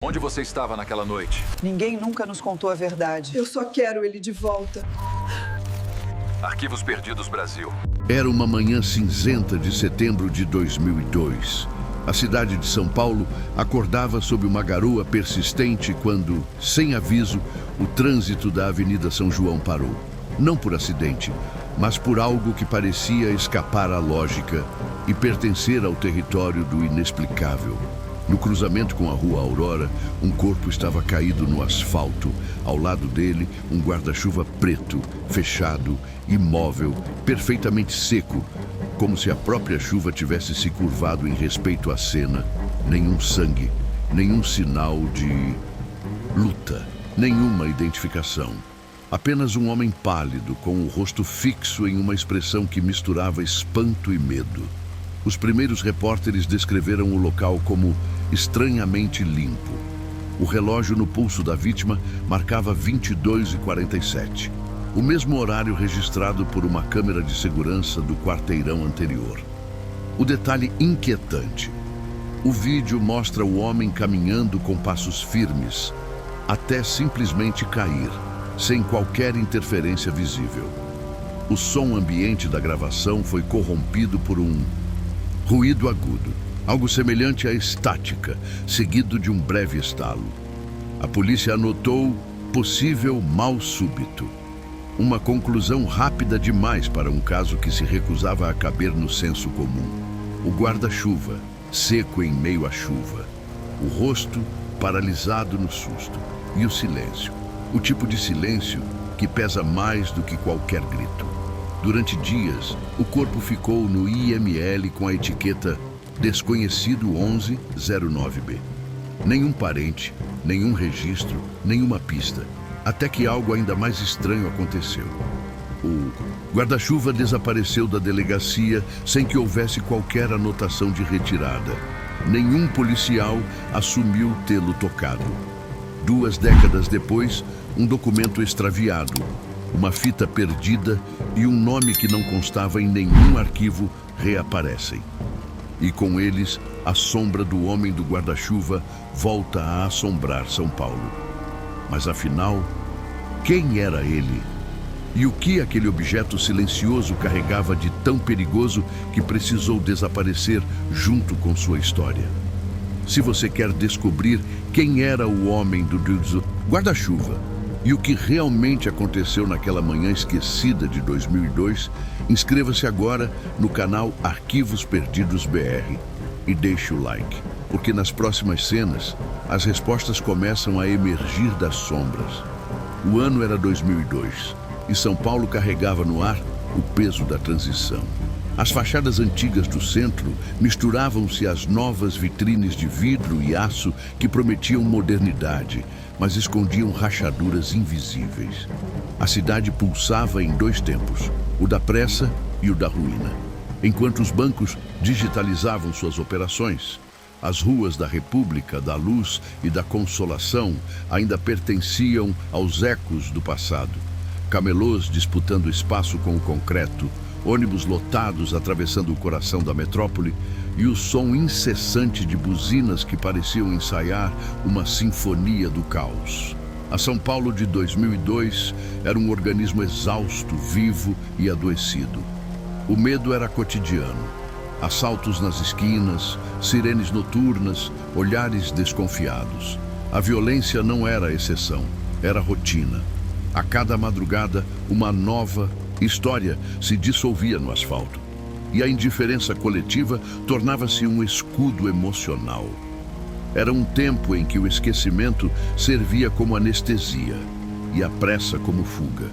Onde você estava naquela noite? Ninguém nunca nos contou a verdade. Eu só quero ele de volta. Arquivos Perdidos Brasil. Era uma manhã cinzenta de setembro de 2002. A cidade de São Paulo acordava sob uma garoa persistente quando, sem aviso, o trânsito da Avenida São João parou. Não por acidente, mas por algo que parecia escapar à lógica e pertencer ao território do inexplicável. No cruzamento com a Rua Aurora, um corpo estava caído no asfalto. Ao lado dele, um guarda-chuva preto, fechado, imóvel, perfeitamente seco, como se a própria chuva tivesse se curvado em respeito à cena. Nenhum sangue, nenhum sinal de luta, nenhuma identificação. Apenas um homem pálido, com o rosto fixo em uma expressão que misturava espanto e medo. Os primeiros repórteres descreveram o local como estranhamente limpo. O relógio no pulso da vítima marcava 22h47, o mesmo horário registrado por uma câmera de segurança do quarteirão anterior. O detalhe inquietante: o vídeo mostra o homem caminhando com passos firmes, até simplesmente cair, sem qualquer interferência visível. O som ambiente da gravação foi corrompido por um ruído agudo, algo semelhante à estática, seguido de um breve estalo. A polícia anotou possível mal súbito. Uma conclusão rápida demais para um caso que se recusava a caber no senso comum. O guarda-chuva, seco em meio à chuva. O rosto paralisado no susto. E o silêncio. O tipo de silêncio que pesa mais do que qualquer grito. Durante dias, o corpo ficou no IML com a etiqueta Desconhecido 1109B. Nenhum parente, nenhum registro, nenhuma pista. Até que algo ainda mais estranho aconteceu. O guarda-chuva desapareceu da delegacia sem que houvesse qualquer anotação de retirada. Nenhum policial assumiu tê-lo tocado. 2 décadas depois, um documento extraviado, uma fita perdida e um nome que não constava em nenhum arquivo reaparecem. E com eles, a sombra do homem do guarda-chuva volta a assombrar São Paulo. Mas afinal, quem era ele? E o que aquele objeto silencioso carregava de tão perigoso que precisou desaparecer junto com sua história? Se você quer descobrir quem era o homem do guarda-chuva e o que realmente aconteceu naquela manhã esquecida de 2002, inscreva-se agora no canal Arquivos Perdidos BR e deixe o like, porque nas próximas cenas as respostas começam a emergir das sombras. O ano era 2002 e São Paulo carregava no ar o peso da transição. As fachadas antigas do centro misturavam-se às novas vitrines de vidro e aço que prometiam modernidade, mas escondiam rachaduras invisíveis. A cidade pulsava em 2 tempos, o da pressa e o da ruína. Enquanto os bancos digitalizavam suas operações, as ruas da República, da Luz e da Consolação ainda pertenciam aos ecos do passado. Camelôs disputando espaço com o concreto, ônibus lotados atravessando o coração da metrópole e o som incessante de buzinas que pareciam ensaiar uma sinfonia do caos. A São Paulo de 2002 era um organismo exausto, vivo e adoecido. O medo era cotidiano. Assaltos nas esquinas, sirenes noturnas, olhares desconfiados. A violência não era exceção, era rotina. A cada madrugada, uma nova história se dissolvia no asfalto. E a indiferença coletiva tornava-se um escudo emocional. Era um tempo em que o esquecimento servia como anestesia e a pressa como fuga.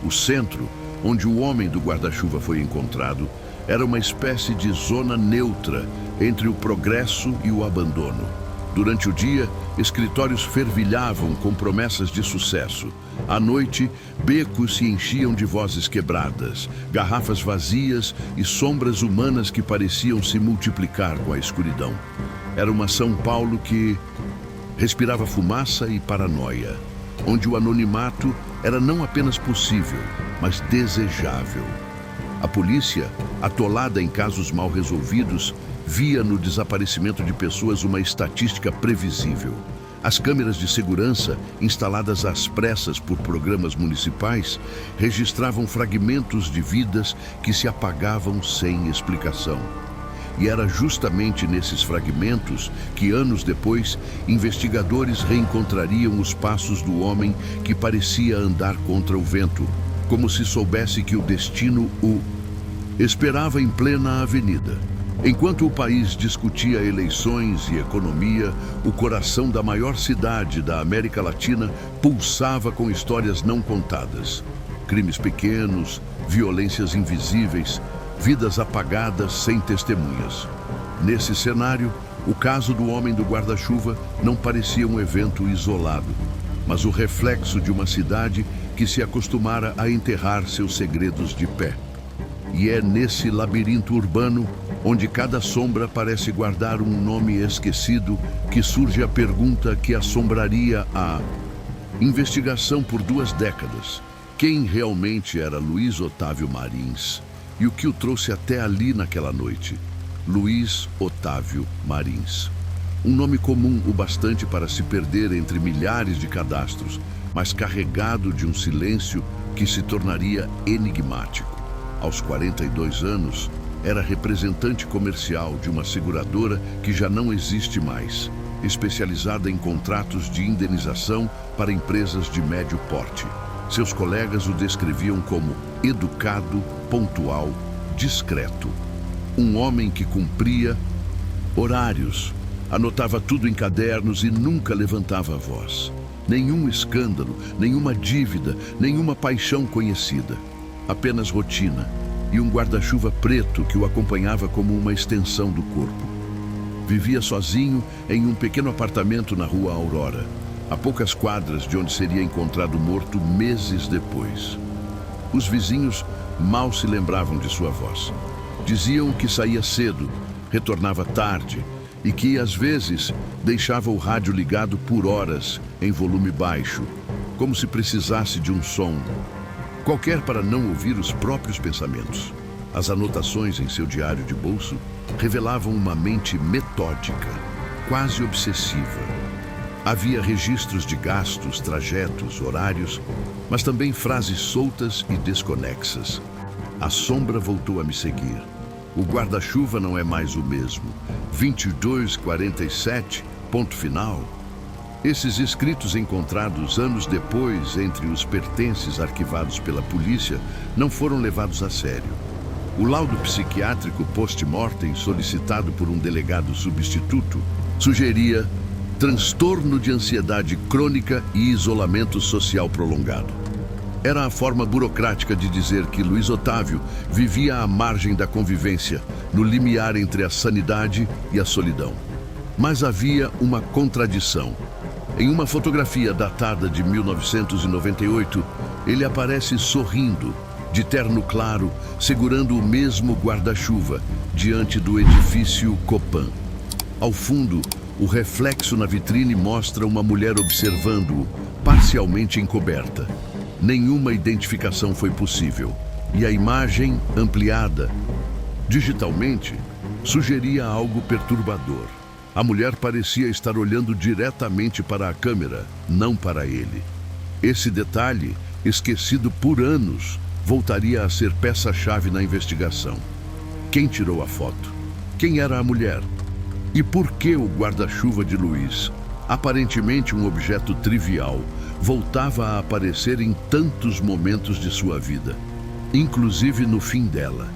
O centro, onde o homem do guarda-chuva foi encontrado, era uma espécie de zona neutra entre o progresso e o abandono. Durante o dia, escritórios fervilhavam com promessas de sucesso. À noite, becos se enchiam de vozes quebradas, garrafas vazias e sombras humanas que pareciam se multiplicar com a escuridão. Era uma São Paulo que respirava fumaça e paranoia, onde o anonimato era não apenas possível, mas desejável. A polícia, atolada em casos mal resolvidos, via no desaparecimento de pessoas uma estatística previsível. As câmeras de segurança, instaladas às pressas por programas municipais, registravam fragmentos de vidas que se apagavam sem explicação. E era justamente nesses fragmentos que, anos depois, investigadores reencontrariam os passos do homem que parecia andar contra o vento, como se soubesse que o destino o esperava em plena avenida. Enquanto o país discutia eleições e economia, o coração da maior cidade da América Latina pulsava com histórias não contadas. Crimes pequenos, violências invisíveis, vidas apagadas sem testemunhas. Nesse cenário, o caso do homem do guarda-chuva não parecia um evento isolado, mas o reflexo de uma cidade que se acostumara a enterrar seus segredos de pé. E é nesse labirinto urbano, onde cada sombra parece guardar um nome esquecido, que surge a pergunta que assombraria a investigação por 2 décadas. Quem realmente era Luiz Otávio Marins? E o que o trouxe até ali naquela noite? Luiz Otávio Marins. Um nome comum o bastante para se perder entre milhares de cadastros, mas carregado de um silêncio que se tornaria enigmático. Aos 42 anos, era representante comercial de uma seguradora que já não existe mais, especializada em contratos de indenização para empresas de médio porte. Seus colegas o descreviam como educado, pontual, discreto. Um homem que cumpria horários, anotava tudo em cadernos e nunca levantava a voz. Nenhum escândalo, nenhuma dívida, nenhuma paixão conhecida. Apenas rotina e um guarda-chuva preto que o acompanhava como uma extensão do corpo. Vivia sozinho em um pequeno apartamento na Rua Aurora, a poucas quadras de onde seria encontrado morto meses depois. Os vizinhos mal se lembravam de sua voz. Diziam que saía cedo, retornava tarde e que, às vezes, deixava o rádio ligado por horas em volume baixo, como se precisasse de um som qualquer para não ouvir os próprios pensamentos. As anotações em seu diário de bolso revelavam uma mente metódica, quase obsessiva. Havia registros de gastos, trajetos, horários, mas também frases soltas e desconexas. A sombra voltou a me seguir. O guarda-chuva não é mais o mesmo. 2247, ponto final. Esses escritos encontrados anos depois entre os pertences arquivados pela polícia não foram levados a sério. O laudo psiquiátrico post-mortem solicitado por um delegado substituto sugeria transtorno de ansiedade crônica e isolamento social prolongado. Era a forma burocrática de dizer que Luiz Otávio vivia à margem da convivência, no limiar entre a sanidade e a solidão. Mas havia uma contradição. Em uma fotografia datada de 1998, ele aparece sorrindo, de terno claro, segurando o mesmo guarda-chuva, diante do edifício Copan. Ao fundo, o reflexo na vitrine mostra uma mulher observando-o, parcialmente encoberta. Nenhuma identificação foi possível, e a imagem, ampliada digitalmente, sugeria algo perturbador. A mulher parecia estar olhando diretamente para a câmera, não para ele. Esse detalhe, esquecido por anos, voltaria a ser peça-chave na investigação. Quem tirou a foto? Quem era a mulher? E por que o guarda-chuva de Luiz, aparentemente um objeto trivial, voltava a aparecer em tantos momentos de sua vida, inclusive no fim dela?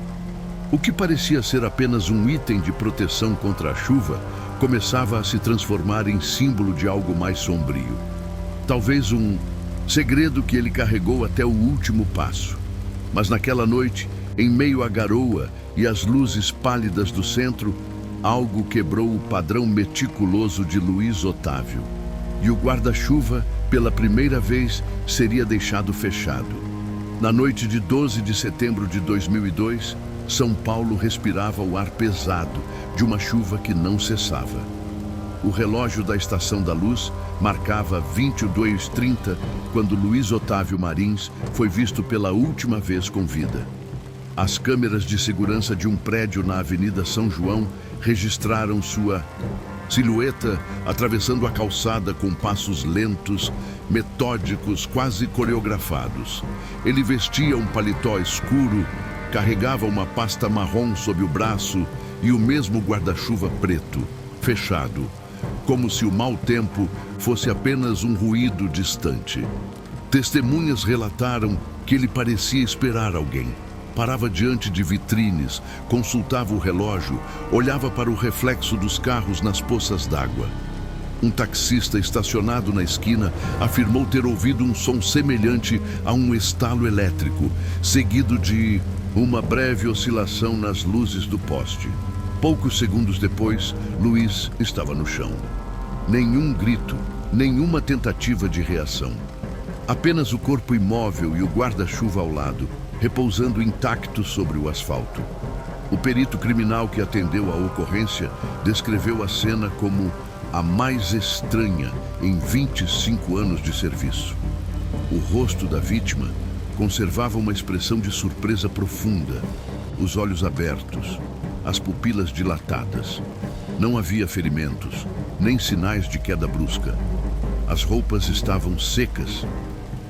O que parecia ser apenas um item de proteção contra a chuva começava a se transformar em símbolo de algo mais sombrio. Talvez um segredo que ele carregou até o último passo. Mas naquela noite, em meio à garoa e às luzes pálidas do centro, algo quebrou o padrão meticuloso de Luiz Otávio. E o guarda-chuva, pela primeira vez, seria deixado fechado. Na noite de 12 de setembro de 2002, São Paulo respirava o ar pesado de uma chuva que não cessava. O relógio da Estação da Luz marcava 22h30 quando Luiz Otávio Marins foi visto pela última vez com vida. As câmeras de segurança de um prédio na Avenida São João registraram sua Silhueta atravessando a calçada com passos lentos, metódicos, quase coreografados. Ele vestia um paletó escuro, carregava uma pasta marrom sob o braço e o mesmo guarda-chuva preto, fechado, como se o mau tempo fosse apenas um ruído distante. Testemunhas relataram que ele parecia esperar alguém. Parava diante de vitrines, consultava o relógio, olhava para o reflexo dos carros nas poças d'água. Um taxista estacionado na esquina afirmou ter ouvido um som semelhante a um estalo elétrico, seguido de uma breve oscilação nas luzes do poste. Poucos segundos depois, Luiz estava no chão. Nenhum grito, nenhuma tentativa de reação. Apenas o corpo imóvel e o guarda-chuva ao lado, repousando intacto sobre o asfalto. O perito criminal que atendeu à ocorrência descreveu a cena como a mais estranha em 25 anos de serviço. O rosto da vítima conservava uma expressão de surpresa profunda, os olhos abertos, as pupilas dilatadas. Não havia ferimentos, nem sinais de queda brusca. As roupas estavam secas.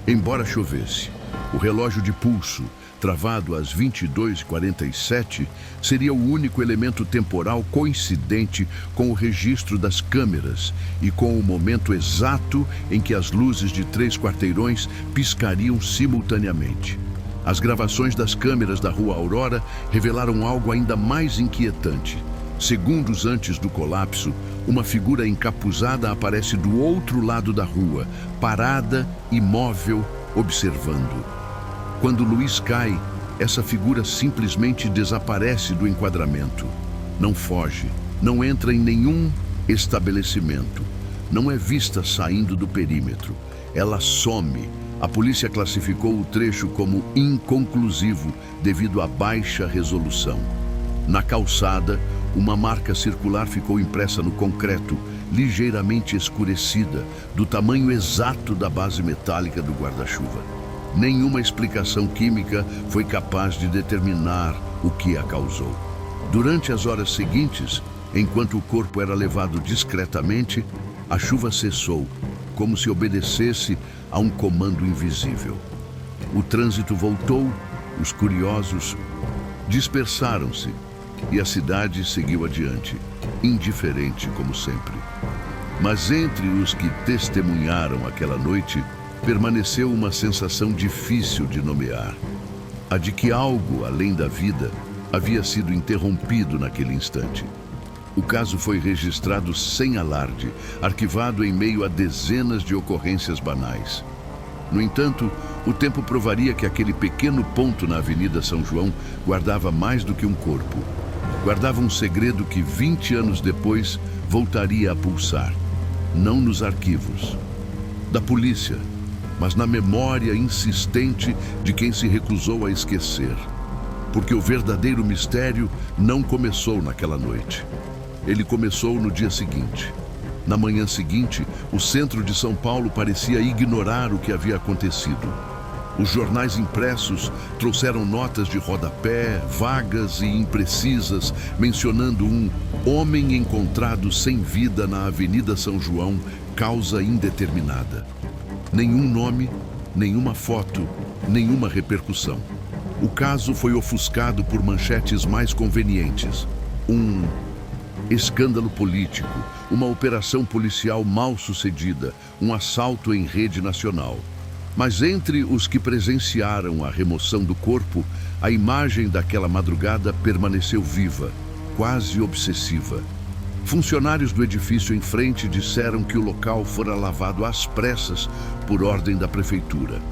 Embora chovesse, o relógio de pulso, travado às 22h47, seria o único elemento temporal coincidente com o registro das câmeras e com o momento exato em que as luzes de 3 quarteirões piscariam simultaneamente. As gravações das câmeras da Rua Aurora revelaram algo ainda mais inquietante. Segundos antes do colapso, uma figura encapuzada aparece do outro lado da rua, parada, imóvel, observando. Quando Luiz cai, essa figura simplesmente desaparece do enquadramento. Não foge, não entra em nenhum estabelecimento. Não é vista saindo do perímetro. Ela some. A polícia classificou o trecho como inconclusivo devido à baixa resolução. Na calçada, uma marca circular ficou impressa no concreto, ligeiramente escurecida, do tamanho exato da base metálica do guarda-chuva. Nenhuma explicação química foi capaz de determinar o que a causou. Durante as horas seguintes, enquanto o corpo era levado discretamente, a chuva cessou, como se obedecesse a um comando invisível. O trânsito voltou, os curiosos dispersaram-se e a cidade seguiu adiante, indiferente como sempre. Mas entre os que testemunharam aquela noite, permaneceu uma sensação difícil de nomear. A de que algo, além da vida, havia sido interrompido naquele instante. O caso foi registrado sem alarde, arquivado em meio a dezenas de ocorrências banais. No entanto, o tempo provaria que aquele pequeno ponto na Avenida São João guardava mais do que um corpo. Guardava um segredo que 20 anos depois voltaria a pulsar. Não nos arquivos da polícia, mas na memória insistente de quem se recusou a esquecer. Porque o verdadeiro mistério não começou naquela noite. Ele começou no dia seguinte. Na manhã seguinte, o centro de São Paulo parecia ignorar o que havia acontecido. Os jornais impressos trouxeram notas de rodapé, vagas e imprecisas, mencionando um homem encontrado sem vida na Avenida São João, causa indeterminada. Nenhum nome, nenhuma foto, nenhuma repercussão. O caso foi ofuscado por manchetes mais convenientes. Um escândalo político, uma operação policial mal sucedida, um assalto em rede nacional. Mas entre os que presenciaram a remoção do corpo, a imagem daquela madrugada permaneceu viva, quase obsessiva. Funcionários do edifício em frente disseram que o local fora lavado às pressas por ordem da prefeitura.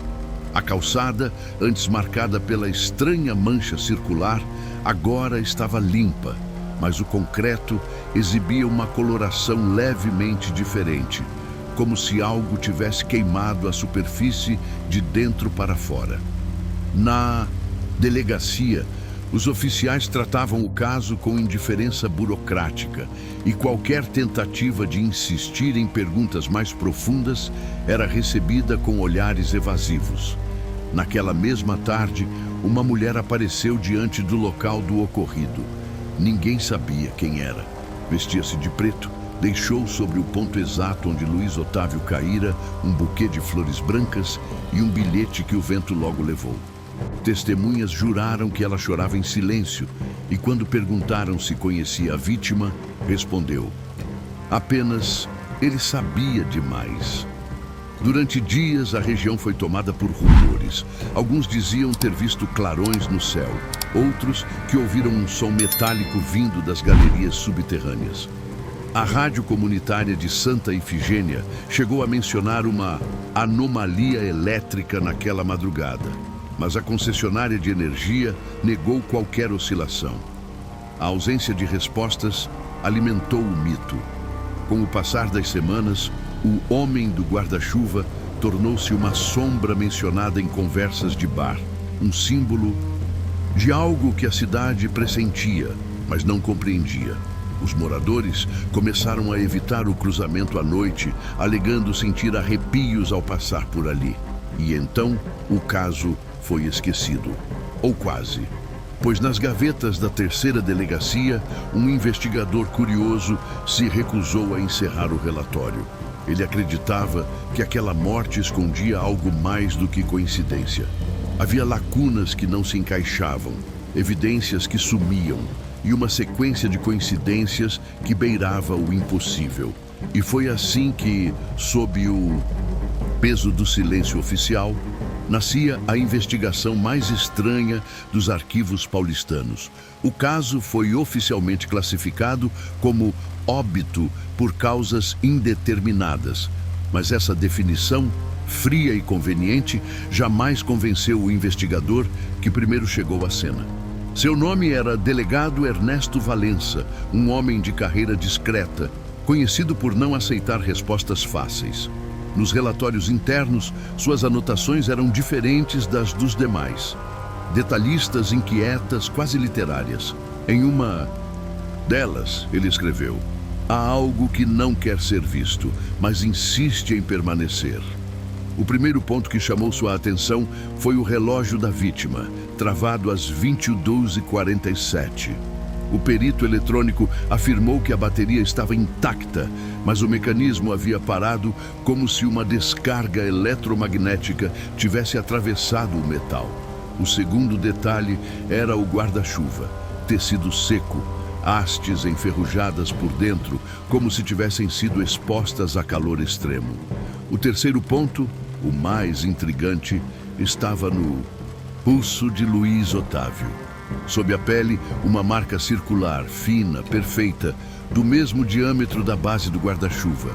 A calçada, antes marcada pela estranha mancha circular, agora estava limpa, mas o concreto exibia uma coloração levemente diferente, como se algo tivesse queimado a superfície de dentro para fora. Na delegacia, os oficiais tratavam o caso com indiferença burocrática e qualquer tentativa de insistir em perguntas mais profundas era recebida com olhares evasivos. Naquela mesma tarde, uma mulher apareceu diante do local do ocorrido. Ninguém sabia quem era. Vestia-se de preto, deixou sobre o ponto exato onde Luiz Otávio caíra um buquê de flores brancas e um bilhete que o vento logo levou. Testemunhas juraram que ela chorava em silêncio e, quando perguntaram se conhecia a vítima, respondeu: apenas ele sabia demais. Durante dias, a região foi tomada por rumores. Alguns diziam ter visto clarões no céu, outros que ouviram um som metálico vindo das galerias subterrâneas. A rádio comunitária de Santa Ifigênia chegou a mencionar uma anomalia elétrica naquela madrugada, mas a concessionária de energia negou qualquer oscilação. A ausência de respostas alimentou o mito. Com o passar das semanas, o homem do guarda-chuva tornou-se uma sombra mencionada em conversas de bar, um símbolo de algo que a cidade pressentia, mas não compreendia. Os moradores começaram a evitar o cruzamento à noite, alegando sentir arrepios ao passar por ali. E então o caso foi esquecido, ou quase. Pois nas gavetas da terceira delegacia, um investigador curioso se recusou a encerrar o relatório. Ele acreditava que aquela morte escondia algo mais do que coincidência. Havia lacunas que não se encaixavam, evidências que sumiam, e uma sequência de coincidências que beirava o impossível. E foi assim que, sob o peso do silêncio oficial, nascia a investigação mais estranha dos arquivos paulistanos. O caso foi oficialmente classificado como óbito por causas indeterminadas, mas essa definição, fria e conveniente, jamais convenceu o investigador que primeiro chegou à cena. Seu nome era Delegado Ernesto Valença, um homem de carreira discreta, conhecido por não aceitar respostas fáceis. Nos relatórios internos, suas anotações eram diferentes das dos demais. Detalhistas, inquietas, quase literárias. Em uma delas, ele escreveu: há algo que não quer ser visto, mas insiste em permanecer. O primeiro ponto que chamou sua atenção foi o relógio da vítima, travado às 22h47. O perito eletrônico afirmou que a bateria estava intacta, mas o mecanismo havia parado como se uma descarga eletromagnética tivesse atravessado o metal. O segundo detalhe era o guarda-chuva, tecido seco, hastes enferrujadas por dentro, como se tivessem sido expostas a calor extremo. O terceiro ponto, o mais intrigante, estava no pulso de Luiz Otávio. Sob a pele, uma marca circular, fina, perfeita, do mesmo diâmetro da base do guarda-chuva.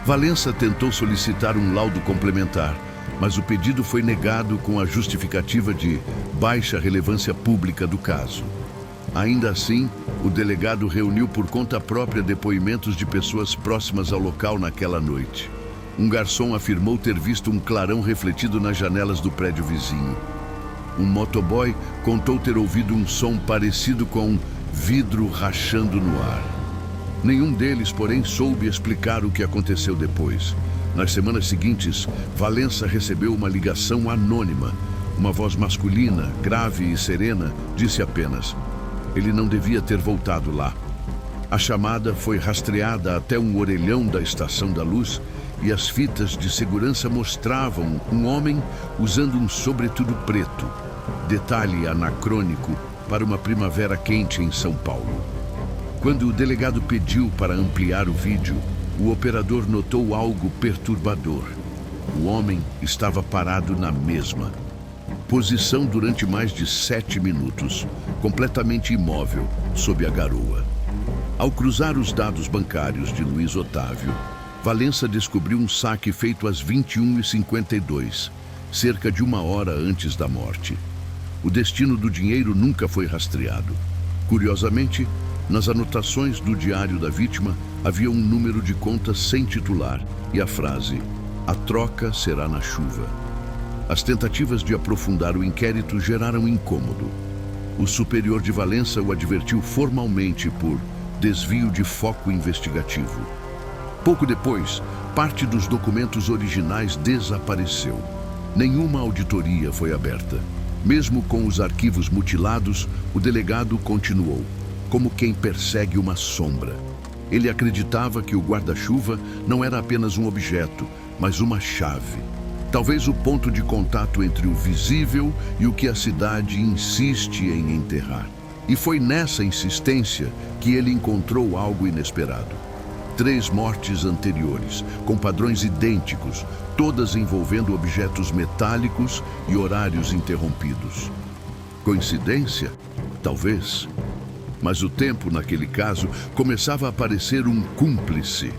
Valença tentou solicitar um laudo complementar, mas o pedido foi negado com a justificativa de baixa relevância pública do caso. Ainda assim, o delegado reuniu por conta própria depoimentos de pessoas próximas ao local naquela noite. Um garçom afirmou ter visto um clarão refletido nas janelas do prédio vizinho. Um motoboy contou ter ouvido um som parecido com vidro rachando no ar. Nenhum deles, porém, soube explicar o que aconteceu depois. Nas semanas seguintes, Valença recebeu uma ligação anônima. Uma voz masculina, grave e serena, disse apenas: ele não devia ter voltado lá. A chamada foi rastreada até um orelhão da Estação da Luz e as fitas de segurança mostravam um homem usando um sobretudo preto, detalhe anacrônico para uma primavera quente em São Paulo. Quando o delegado pediu para ampliar o vídeo, o operador notou algo perturbador. O homem estava parado na mesma posição durante mais de 7 minutos, completamente imóvel, sob a garoa. Ao cruzar os dados bancários de Luiz Otávio, Valença descobriu um saque feito às 21h52, cerca de 1 hora antes da morte. O destino do dinheiro nunca foi rastreado. Curiosamente, nas anotações do diário da vítima, havia um número de conta sem titular e a frase: "A troca será na chuva". As tentativas de aprofundar o inquérito geraram incômodo. O superior de Valença o advertiu formalmente por desvio de foco investigativo. Pouco depois, parte dos documentos originais desapareceu. Nenhuma auditoria foi aberta. Mesmo com os arquivos mutilados, o delegado continuou, como quem persegue uma sombra. Ele acreditava que o guarda-chuva não era apenas um objeto, mas uma chave. Talvez o ponto de contato entre o visível e o que a cidade insiste em enterrar. E foi nessa insistência que ele encontrou algo inesperado. 3 mortes anteriores, com padrões idênticos, todas envolvendo objetos metálicos e horários interrompidos. Coincidência? Talvez. Mas o tempo, naquele caso, começava a parecer um cúmplice.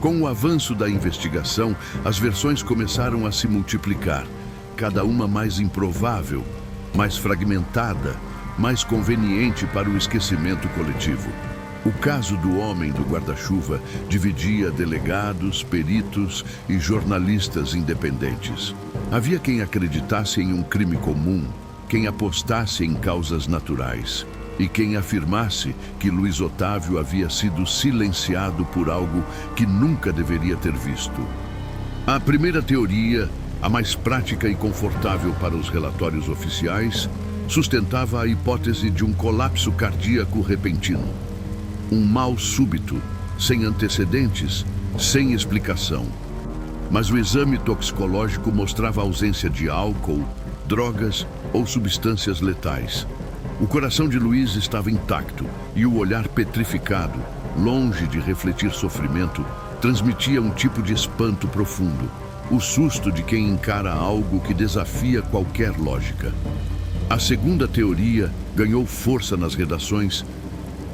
Com o avanço da investigação, as versões começaram a se multiplicar, cada uma mais improvável, mais fragmentada, mais conveniente para o esquecimento coletivo. O caso do homem do guarda-chuva dividia delegados, peritos e jornalistas independentes. Havia quem acreditasse em um crime comum, quem apostasse em causas naturais e quem afirmasse que Luiz Otávio havia sido silenciado por algo que nunca deveria ter visto. A primeira teoria, a mais prática e confortável para os relatórios oficiais, sustentava a hipótese de um colapso cardíaco repentino. Um mal súbito, sem antecedentes, sem explicação. Mas o exame toxicológico mostrava a ausência de álcool, drogas ou substâncias letais. O coração de Luiz estava intacto e o olhar petrificado, longe de refletir sofrimento, transmitia um tipo de espanto profundo, o susto de quem encara algo que desafia qualquer lógica. A segunda teoria ganhou força nas redações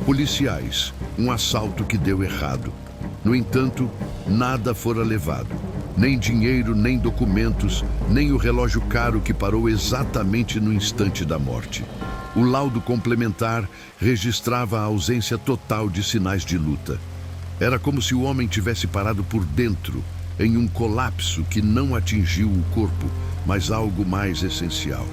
policiais, um assalto que deu errado. No entanto, nada fora levado. Nem dinheiro, nem documentos, nem o relógio caro que parou exatamente no instante da morte. O laudo complementar registrava a ausência total de sinais de luta. Era como se o homem tivesse parado por dentro, em um colapso que não atingiu o corpo, mas algo mais essencial.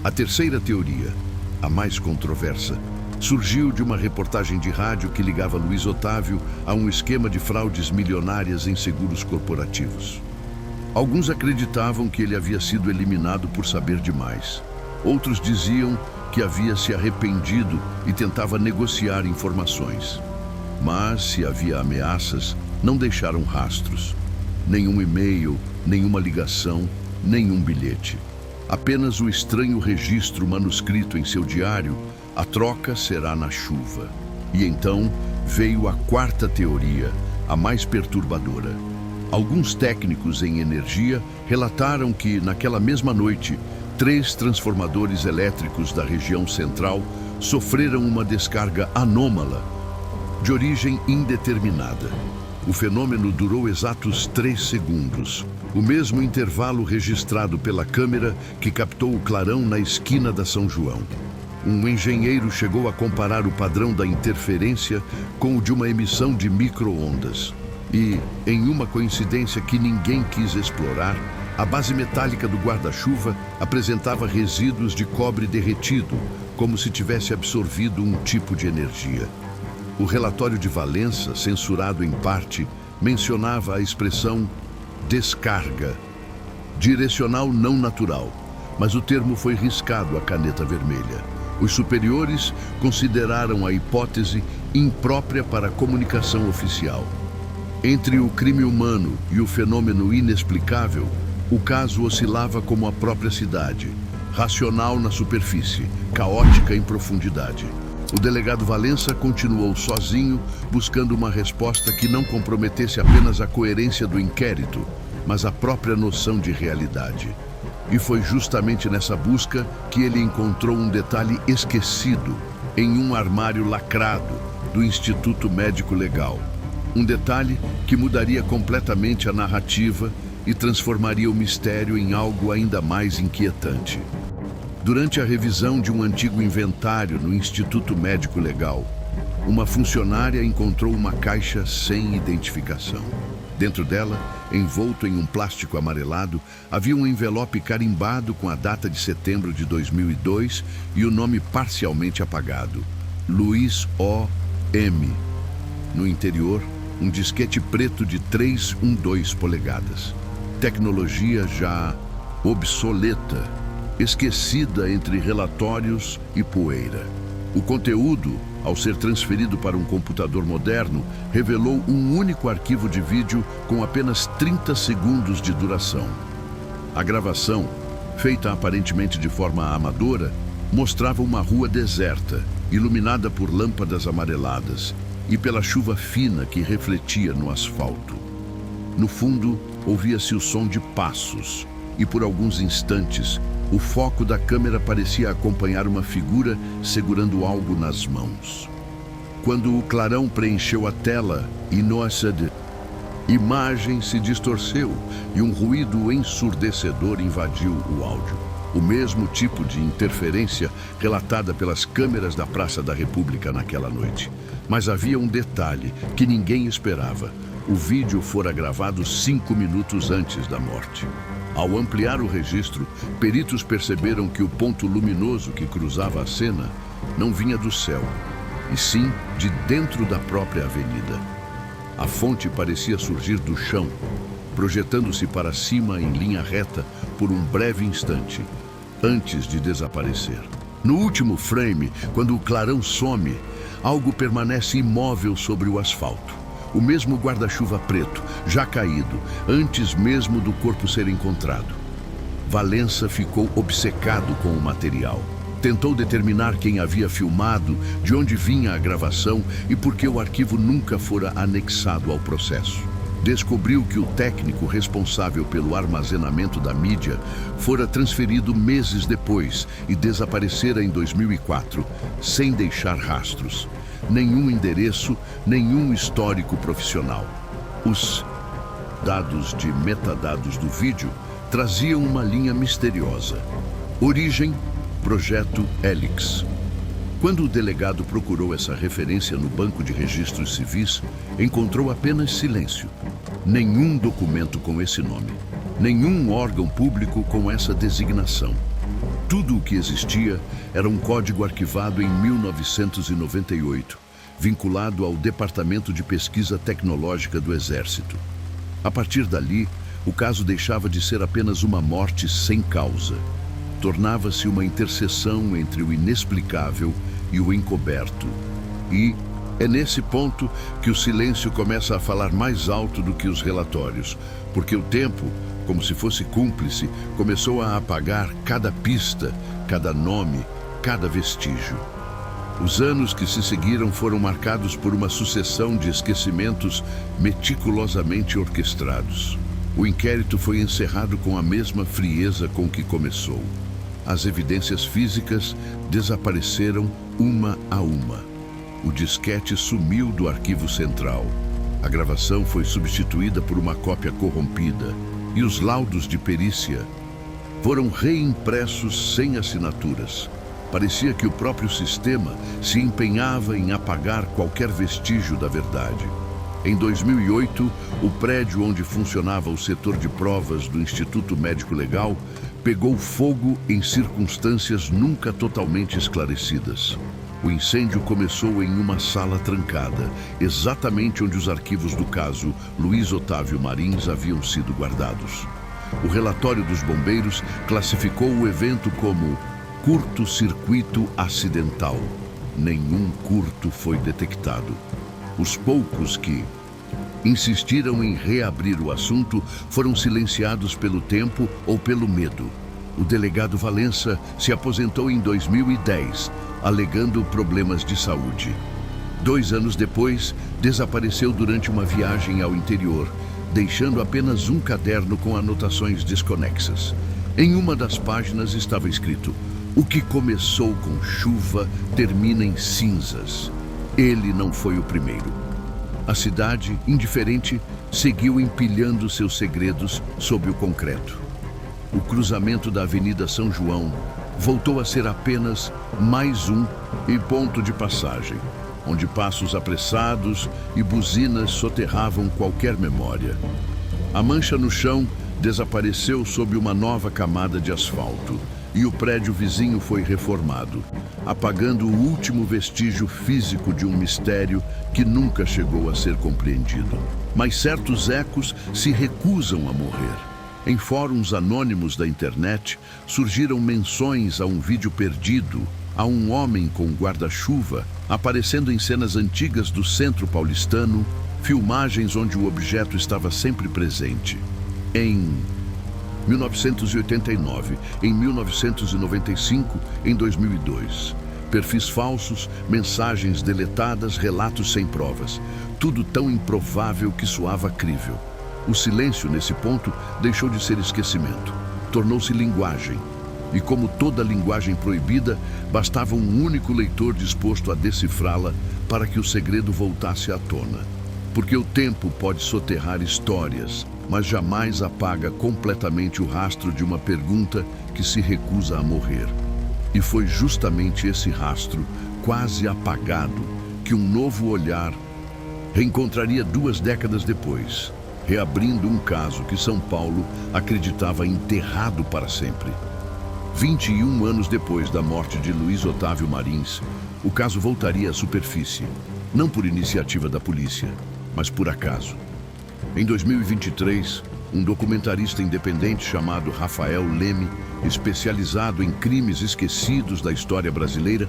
A terceira teoria, a mais controversa, surgiu de uma reportagem de rádio que ligava Luiz Otávio a um esquema de fraudes milionárias em seguros corporativos. Alguns acreditavam que ele havia sido eliminado por saber demais. Outros diziam que havia se arrependido e tentava negociar informações. Mas, se havia ameaças, não deixaram rastros. Nenhum e-mail, nenhuma ligação, nenhum bilhete. Apenas o estranho registro manuscrito em seu diário: a troca será na chuva. E então veio a quarta teoria, a mais perturbadora. Alguns técnicos em energia relataram que, naquela mesma noite, 3 transformadores elétricos da região central sofreram uma descarga anômala, de origem indeterminada. O fenômeno durou exatos 3 segundos, o mesmo intervalo registrado pela câmera que captou o clarão na esquina da São João. Um engenheiro chegou a comparar o padrão da interferência com o de uma emissão de micro-ondas. E, em uma coincidência que ninguém quis explorar, a base metálica do guarda-chuva apresentava resíduos de cobre derretido, como se tivesse absorvido um tipo de energia. O relatório de Valença, censurado em parte, mencionava a expressão descarga, direcional não natural, mas o termo foi riscado a caneta vermelha. Os superiores consideraram a hipótese imprópria para a comunicação oficial. Entre o crime humano e o fenômeno inexplicável, o caso oscilava como a própria cidade, racional na superfície, caótica em profundidade. O delegado Valença continuou sozinho, buscando uma resposta que não comprometesse apenas a coerência do inquérito, mas a própria noção de realidade. E foi justamente nessa busca que ele encontrou um detalhe esquecido em um armário lacrado do Instituto Médico Legal. Um detalhe que mudaria completamente a narrativa e transformaria o mistério em algo ainda mais inquietante. Durante a revisão de um antigo inventário no Instituto Médico Legal, uma funcionária encontrou uma caixa sem identificação. Dentro dela, envolto em um plástico amarelado, havia um envelope carimbado com a data de setembro de 2002 e o nome parcialmente apagado: Luiz O.M. No interior, um disquete preto de 312 polegadas. Tecnologia já obsoleta, esquecida entre relatórios e poeira. O conteúdo, ao ser transferido para um computador moderno, revelou um único arquivo de vídeo com apenas 30 segundos de duração. A gravação, feita aparentemente de forma amadora, mostrava uma rua deserta, iluminada por lâmpadas amareladas e pela chuva fina que refletia no asfalto. No fundo, ouvia-se o som de passos e, por alguns instantes, o foco da câmera parecia acompanhar uma figura segurando algo nas mãos. Quando o clarão preencheu a tela, a imagem se distorceu e um ruído ensurdecedor invadiu o áudio. O mesmo tipo de interferência relatada pelas câmeras da Praça da República naquela noite. Mas havia um detalhe que ninguém esperava. O vídeo fora gravado 5 minutos antes da morte. Ao ampliar o registro, peritos perceberam que o ponto luminoso que cruzava a cena não vinha do céu, e sim de dentro da própria avenida. A fonte parecia surgir do chão, projetando-se para cima em linha reta por um breve instante, antes de desaparecer. No último frame, quando o clarão some, algo permanece imóvel sobre o asfalto. O mesmo guarda-chuva preto, já caído, antes mesmo do corpo ser encontrado. Valença ficou obcecado com o material. Tentou determinar quem havia filmado, de onde vinha a gravação e por que o arquivo nunca fora anexado ao processo. Descobriu que o técnico responsável pelo armazenamento da mídia fora transferido meses depois e desaparecera em 2004, sem deixar rastros. Nenhum endereço, nenhum histórico profissional. Os dados de metadados do vídeo traziam uma linha misteriosa. Origem, Projeto Helix. Quando o delegado procurou essa referência no Banco de Registros Civis, encontrou apenas silêncio. Nenhum documento com esse nome. Nenhum órgão público com essa designação. Tudo o que existia era um código arquivado em 1998, vinculado ao Departamento de Pesquisa Tecnológica do Exército. A partir dali, o caso deixava de ser apenas uma morte sem causa. Tornava-se uma interseção entre o inexplicável e o encoberto. E é nesse ponto que o silêncio começa a falar mais alto do que os relatórios, porque o tempo, como se fosse cúmplice, começou a apagar cada pista, cada nome, cada vestígio. Os anos que se seguiram foram marcados por uma sucessão de esquecimentos meticulosamente orquestrados. O inquérito foi encerrado com a mesma frieza com que começou. As evidências físicas desapareceram uma a uma. O disquete sumiu do arquivo central. A gravação foi substituída por uma cópia corrompida. E os laudos de perícia foram reimpressos sem assinaturas. Parecia que o próprio sistema se empenhava em apagar qualquer vestígio da verdade. Em 2008, o prédio onde funcionava o setor de provas do Instituto Médico Legal pegou fogo em circunstâncias nunca totalmente esclarecidas. O incêndio começou em uma sala trancada, exatamente onde os arquivos do caso Luiz Otávio Marins haviam sido guardados. O relatório dos bombeiros classificou o evento como curto-circuito acidental. Nenhum curto foi detectado. Os poucos que insistiram em reabrir o assunto foram silenciados pelo tempo ou pelo medo. O delegado Valença se aposentou em 2010, alegando problemas de saúde. 2 anos depois, desapareceu durante uma viagem ao interior, deixando apenas um caderno com anotações desconexas. Em uma das páginas estava escrito: "O que começou com chuva termina em cinzas." Ele não foi o primeiro. A cidade, indiferente, seguiu empilhando seus segredos sob o concreto. O cruzamento da Avenida São João voltou a ser apenas mais um ponto de passagem, onde passos apressados e buzinas soterravam qualquer memória. A mancha no chão desapareceu sob uma nova camada de asfalto e o prédio vizinho foi reformado, apagando o último vestígio físico de um mistério que nunca chegou a ser compreendido. Mas certos ecos se recusam a morrer. Em fóruns anônimos da internet surgiram menções a um vídeo perdido, a um homem com guarda-chuva aparecendo em cenas antigas do centro paulistano, filmagens onde o objeto estava sempre presente. Em 1989, em 1995, em 2002. Perfis falsos, mensagens deletadas, relatos sem provas. Tudo tão improvável que soava crível. O silêncio, nesse ponto, deixou de ser esquecimento. Tornou-se linguagem. E como toda linguagem proibida, bastava um único leitor disposto a decifrá-la para que o segredo voltasse à tona. Porque o tempo pode soterrar histórias, mas jamais apaga completamente o rastro de uma pergunta que se recusa a morrer. E foi justamente esse rastro, quase apagado, que um novo olhar reencontraria 2 décadas depois, reabrindo um caso que São Paulo acreditava enterrado para sempre. 21 anos depois da morte de Luiz Otávio Marins, o caso voltaria à superfície, não por iniciativa da polícia, mas por acaso. Em 2023, um documentarista independente chamado Rafael Leme, especializado em crimes esquecidos da história brasileira,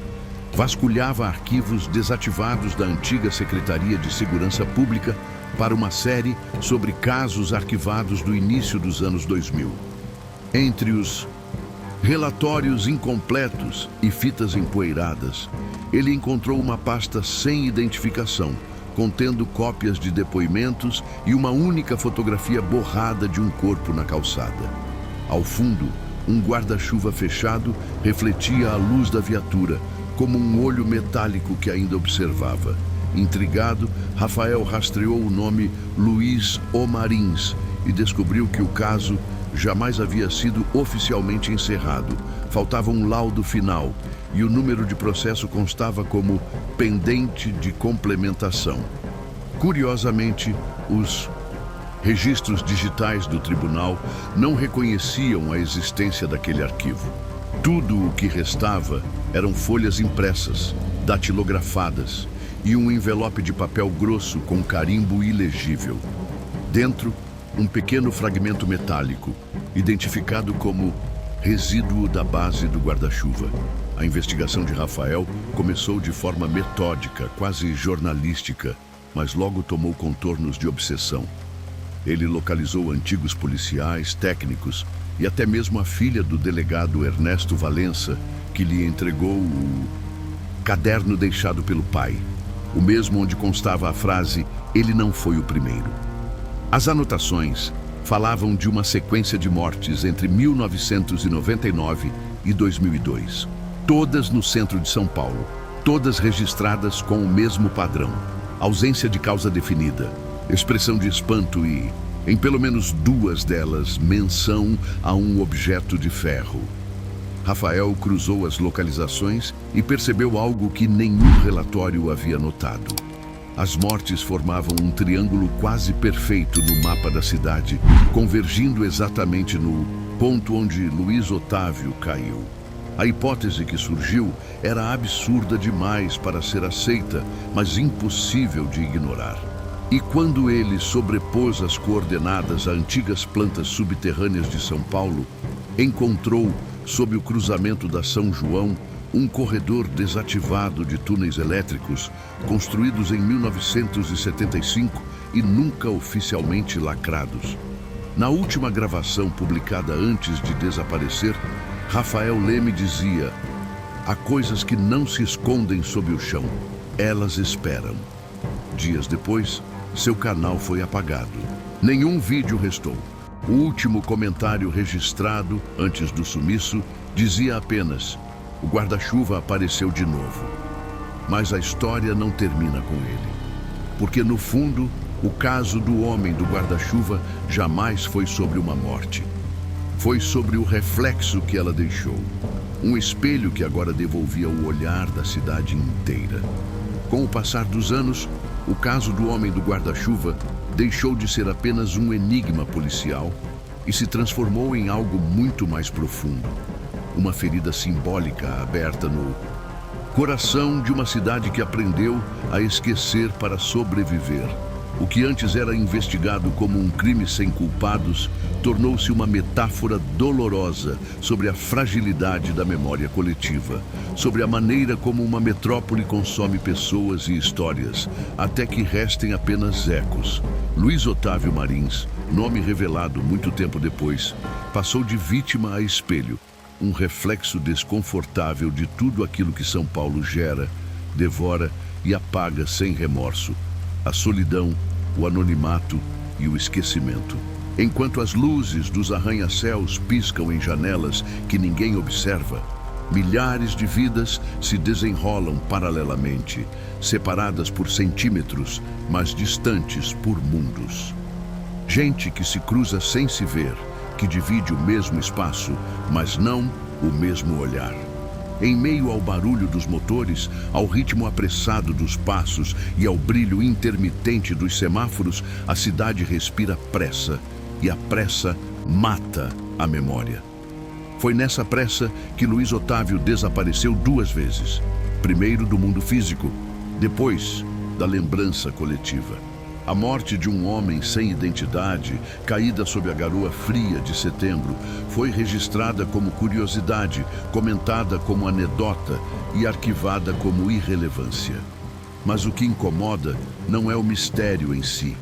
vasculhava arquivos desativados da antiga Secretaria de Segurança Pública para uma série sobre casos arquivados do início dos anos 2000. Entre os relatórios incompletos e fitas empoeiradas, ele encontrou uma pasta sem identificação, contendo cópias de depoimentos e uma única fotografia borrada de um corpo na calçada. Ao fundo, um guarda-chuva fechado refletia a luz da viatura, como um olho metálico que ainda observava. Intrigado, Rafael rastreou o nome Luiz O. Marins e descobriu que o caso jamais havia sido oficialmente encerrado. Faltava um laudo final e o número de processo constava como pendente de complementação. Curiosamente, os registros digitais do tribunal não reconheciam a existência daquele arquivo. Tudo o que restava eram folhas impressas, datilografadas e um envelope de papel grosso com carimbo ilegível. Dentro, um pequeno fragmento metálico, identificado como resíduo da base do guarda-chuva. A investigação de Rafael começou de forma metódica, quase jornalística, mas logo tomou contornos de obsessão. Ele localizou antigos policiais, técnicos e até mesmo a filha do delegado Ernesto Valença, que lhe entregou o caderno deixado pelo pai, o mesmo onde constava a frase "Ele não foi o primeiro". As anotações falavam de uma sequência de mortes entre 1999 e 2002, todas no centro de São Paulo, todas registradas com o mesmo padrão: ausência de causa definida, expressão de espanto e, em pelo menos 2 delas, menção a um objeto de ferro. Rafael cruzou as localizações e percebeu algo que nenhum relatório havia notado. As mortes formavam um triângulo quase perfeito no mapa da cidade, convergindo exatamente no ponto onde Luiz Otávio caiu. A hipótese que surgiu era absurda demais para ser aceita, mas impossível de ignorar. E quando ele sobrepôs as coordenadas a antigas plantas subterrâneas de São Paulo, encontrou, sob o cruzamento da São João, um corredor desativado de túneis elétricos, construídos em 1975 e nunca oficialmente lacrados. Na última gravação publicada antes de desaparecer, Rafael Leme dizia: "Há coisas que não se escondem sob o chão, elas esperam." Dias depois, seu canal foi apagado. Nenhum vídeo restou. O último comentário registrado antes do sumiço dizia apenas: "O guarda-chuva apareceu de novo." Mas a história não termina com ele. Porque, no fundo, o caso do homem do guarda-chuva jamais foi sobre uma morte. Foi sobre o reflexo que ela deixou. Um espelho que agora devolvia o olhar da cidade inteira. Com o passar dos anos, o caso do homem do guarda-chuva deixou de ser apenas um enigma policial e se transformou em algo muito mais profundo. Uma ferida simbólica aberta no coração de uma cidade que aprendeu a esquecer para sobreviver. O que antes era investigado como um crime sem culpados tornou-se uma metáfora dolorosa sobre a fragilidade da memória coletiva, sobre a maneira como uma metrópole consome pessoas e histórias, até que restem apenas ecos. Luiz Otávio Marins, nome revelado muito tempo depois, passou de vítima a espelho, um reflexo desconfortável de tudo aquilo que São Paulo gera, devora e apaga sem remorso: a solidão, o anonimato e o esquecimento. Enquanto as luzes dos arranha-céus piscam em janelas que ninguém observa, milhares de vidas se desenrolam paralelamente, separadas por centímetros, mas distantes por mundos. Gente que se cruza sem se ver, que divide o mesmo espaço, mas não o mesmo olhar. Em meio ao barulho dos motores, ao ritmo apressado dos passos e ao brilho intermitente dos semáforos, a cidade respira pressa, e a pressa mata a memória. Foi nessa pressa que Luiz Otávio desapareceu 2 vezes. Primeiro do mundo físico, depois da lembrança coletiva. A morte de um homem sem identidade, caída sob a garoa fria de setembro, foi registrada como curiosidade, comentada como anedota e arquivada como irrelevância. Mas o que incomoda não é o mistério em si,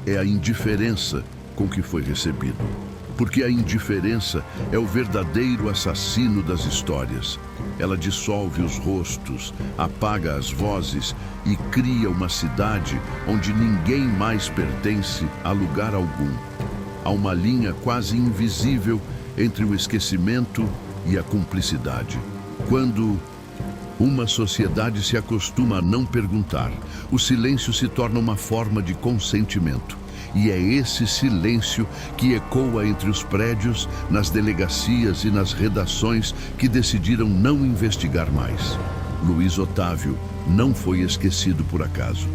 é a indiferença com que foi recebido. Porque a indiferença é o verdadeiro assassino das histórias. Ela dissolve os rostos, apaga as vozes e cria uma cidade onde ninguém mais pertence a lugar algum. Há uma linha quase invisível entre o esquecimento e a cumplicidade. Quando uma sociedade se acostuma a não perguntar, o silêncio se torna uma forma de consentimento. E é esse silêncio que ecoa entre os prédios, nas delegacias e nas redações que decidiram não investigar mais. Luiz Otávio não foi esquecido por acaso.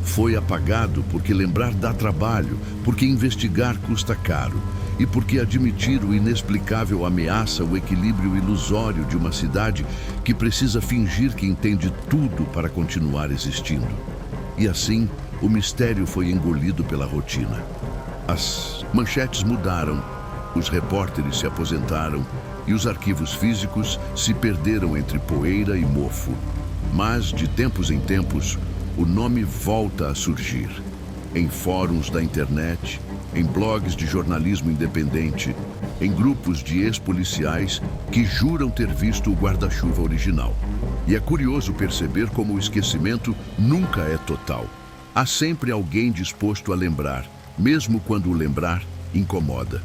Foi apagado porque lembrar dá trabalho, porque investigar custa caro e porque admitir o inexplicável ameaça o equilíbrio ilusório de uma cidade que precisa fingir que entende tudo para continuar existindo. E assim, o mistério foi engolido pela rotina. As manchetes mudaram, os repórteres se aposentaram e os arquivos físicos se perderam entre poeira e mofo. Mas, de tempos em tempos, o nome volta a surgir. Em fóruns da internet, em blogs de jornalismo independente, em grupos de ex-policiais que juram ter visto o guarda-chuva original. E é curioso perceber como o esquecimento nunca é total. Há sempre alguém disposto a lembrar, mesmo quando o lembrar incomoda.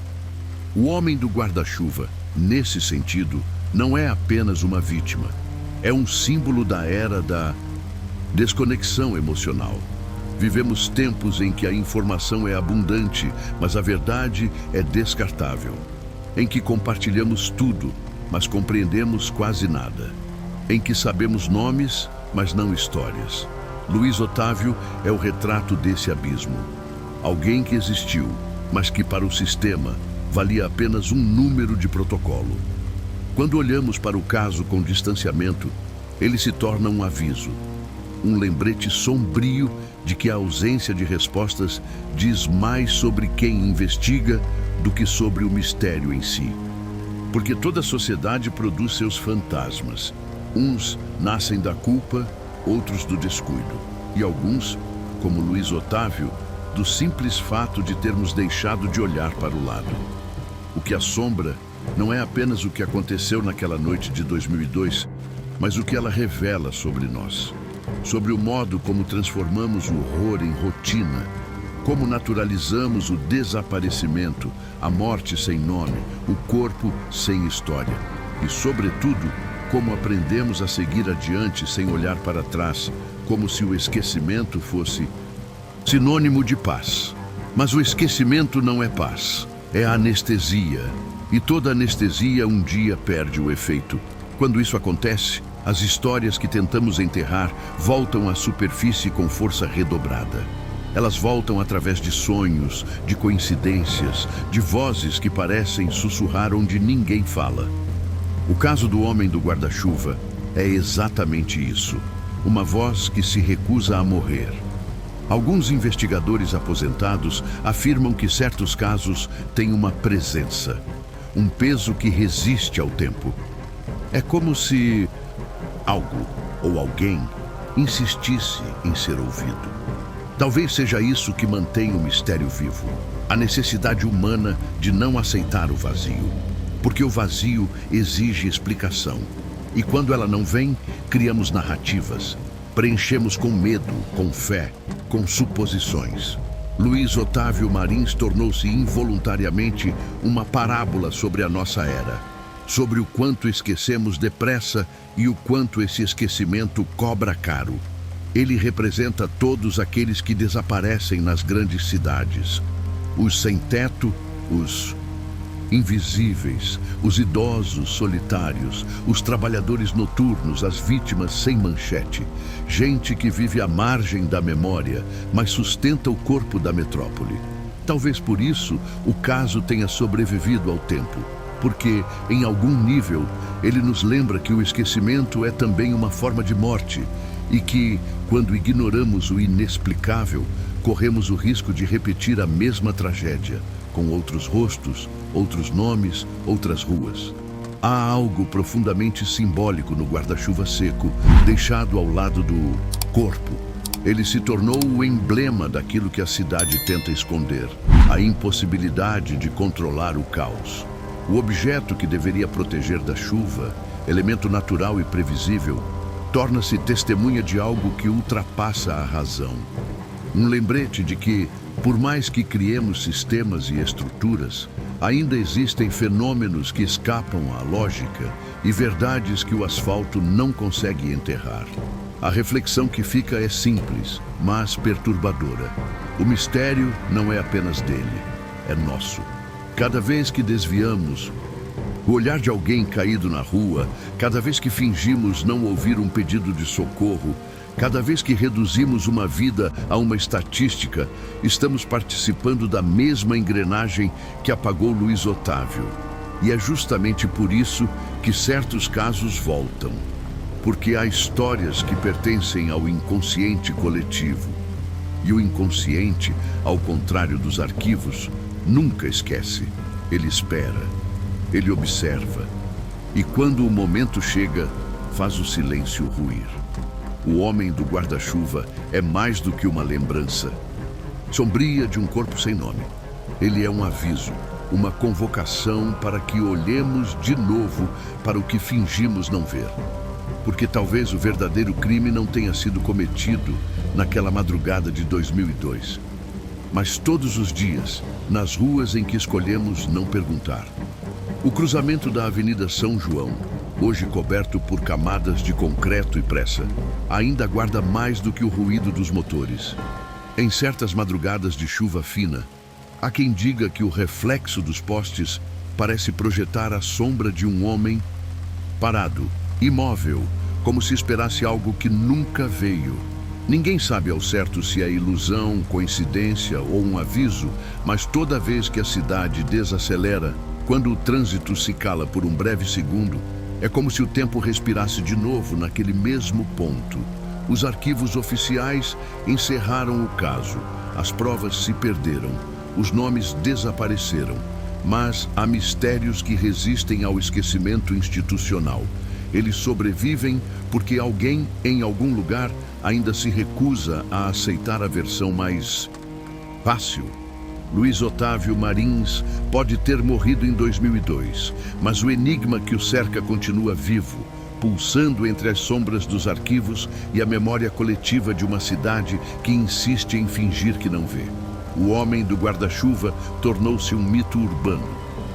O homem do guarda-chuva, nesse sentido, não é apenas uma vítima. É um símbolo da era da desconexão emocional. Vivemos tempos em que a informação é abundante, mas a verdade é descartável. Em que compartilhamos tudo, mas compreendemos quase nada. Em que sabemos nomes, mas não histórias. Luiz Otávio é o retrato desse abismo. Alguém que existiu, mas que para o sistema valia apenas um número de protocolo. Quando olhamos para o caso com distanciamento, ele se torna um aviso, um lembrete sombrio de que a ausência de respostas diz mais sobre quem investiga do que sobre o mistério em si. Porque toda sociedade produz seus fantasmas. Uns nascem da culpa, outros do descuido, e alguns, como Luiz Otávio, do simples fato de termos deixado de olhar para o lado. O que assombra não é apenas o que aconteceu naquela noite de 2002, mas o que ela revela sobre nós, sobre o modo como transformamos o horror em rotina, como naturalizamos o desaparecimento, a morte sem nome, o corpo sem história, e, sobretudo, como aprendemos a seguir adiante sem olhar para trás, como se o esquecimento fosse sinônimo de paz. Mas o esquecimento não é paz, é anestesia. E toda anestesia um dia perde o efeito. Quando isso acontece, as histórias que tentamos enterrar voltam à superfície com força redobrada. Elas voltam através de sonhos, de coincidências, de vozes que parecem sussurrar onde ninguém fala. O caso do homem do guarda-chuva é exatamente isso. Uma voz que se recusa a morrer. Alguns investigadores aposentados afirmam que certos casos têm uma presença, um peso que resiste ao tempo. É como se algo ou alguém insistisse em ser ouvido. Talvez seja isso que mantém o mistério vivo, a necessidade humana de não aceitar o vazio, porque o vazio exige explicação. E quando ela não vem, criamos narrativas, preenchemos com medo, com fé, com suposições. Luiz Otávio Marins tornou-se involuntariamente uma parábola sobre a nossa era, sobre o quanto esquecemos depressa e o quanto esse esquecimento cobra caro. Ele representa todos aqueles que desaparecem nas grandes cidades, os sem-teto, os invisíveis, os idosos solitários, os trabalhadores noturnos, as vítimas sem manchete, gente que vive à margem da memória, mas sustenta o corpo da metrópole. Talvez por isso o caso tenha sobrevivido ao tempo, porque, em algum nível, ele nos lembra que o esquecimento é também uma forma de morte e que, quando ignoramos o inexplicável, corremos o risco de repetir a mesma tragédia, com outros rostos, outros nomes, outras ruas. Há algo profundamente simbólico no guarda-chuva seco, deixado ao lado do corpo. Ele se tornou o emblema daquilo que a cidade tenta esconder, a impossibilidade de controlar o caos. O objeto que deveria proteger da chuva, elemento natural e previsível, torna-se testemunha de algo que ultrapassa a razão. Um lembrete de que, por mais que criemos sistemas e estruturas, ainda existem fenômenos que escapam à lógica e verdades que o asfalto não consegue enterrar. A reflexão que fica é simples, mas perturbadora. O mistério não é apenas dele, é nosso. Cada vez que desviamos o olhar de alguém caído na rua, cada vez que fingimos não ouvir um pedido de socorro, cada vez que reduzimos uma vida a uma estatística, estamos participando da mesma engrenagem que apagou Luiz Otávio. E é justamente por isso que certos casos voltam. Porque há histórias que pertencem ao inconsciente coletivo. E o inconsciente, ao contrário dos arquivos, nunca esquece. Ele espera, ele observa. E quando o momento chega, faz o silêncio ruir. O homem do guarda-chuva é mais do que uma lembrança sombria de um corpo sem nome. Ele é um aviso, uma convocação para que olhemos de novo para o que fingimos não ver. Porque talvez o verdadeiro crime não tenha sido cometido naquela madrugada de 2002, mas todos os dias, nas ruas em que escolhemos não perguntar. O cruzamento da Avenida São João, hoje coberto por camadas de concreto e pressa, ainda guarda mais do que o ruído dos motores. Em certas madrugadas de chuva fina, há quem diga que o reflexo dos postes parece projetar a sombra de um homem parado, imóvel, como se esperasse algo que nunca veio. Ninguém sabe ao certo se é ilusão, coincidência ou um aviso, mas toda vez que a cidade desacelera, quando o trânsito se cala por um breve segundo, é como se o tempo respirasse de novo naquele mesmo ponto. Os arquivos oficiais encerraram o caso, as provas se perderam, os nomes desapareceram, mas há mistérios que resistem ao esquecimento institucional. Eles sobrevivem porque alguém, em algum lugar, ainda se recusa a aceitar a versão mais fácil. Luiz Otávio Marins pode ter morrido em 2002, mas o enigma que o cerca continua vivo, pulsando entre as sombras dos arquivos e a memória coletiva de uma cidade que insiste em fingir que não vê. O homem do guarda-chuva tornou-se um mito urbano,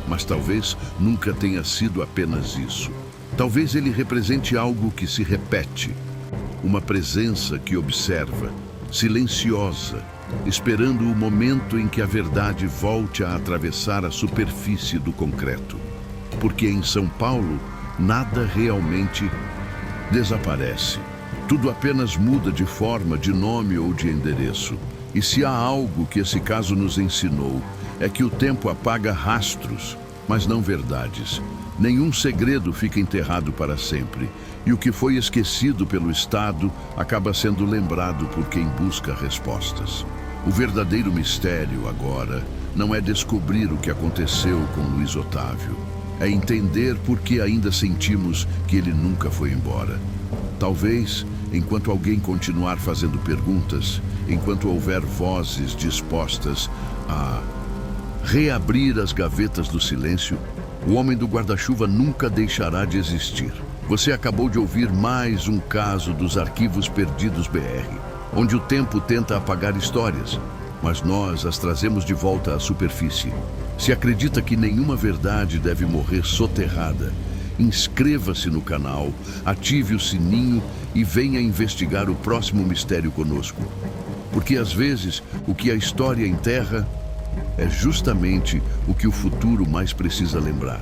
mas talvez nunca tenha sido apenas isso. Talvez ele represente algo que se repete, uma presença que observa, silenciosa, esperando o momento em que a verdade volte a atravessar a superfície do concreto. Porque em São Paulo, nada realmente desaparece. Tudo apenas muda de forma, de nome ou de endereço. E se há algo que esse caso nos ensinou, é que o tempo apaga rastros, mas não verdades. Nenhum segredo fica enterrado para sempre, e o que foi esquecido pelo Estado acaba sendo lembrado por quem busca respostas. O verdadeiro mistério agora não é descobrir o que aconteceu com Luiz Otávio, é entender por que ainda sentimos que ele nunca foi embora. Talvez, enquanto alguém continuar fazendo perguntas, enquanto houver vozes dispostas a reabrir as gavetas do silêncio, o homem do guarda-chuva nunca deixará de existir. Você acabou de ouvir mais um caso dos Arquivos Perdidos BR, onde o tempo tenta apagar histórias, mas nós as trazemos de volta à superfície. Se acredita que nenhuma verdade deve morrer soterrada, inscreva-se no canal, ative o sininho e venha investigar o próximo mistério conosco. Porque às vezes o que a história enterra é justamente o que o futuro mais precisa lembrar.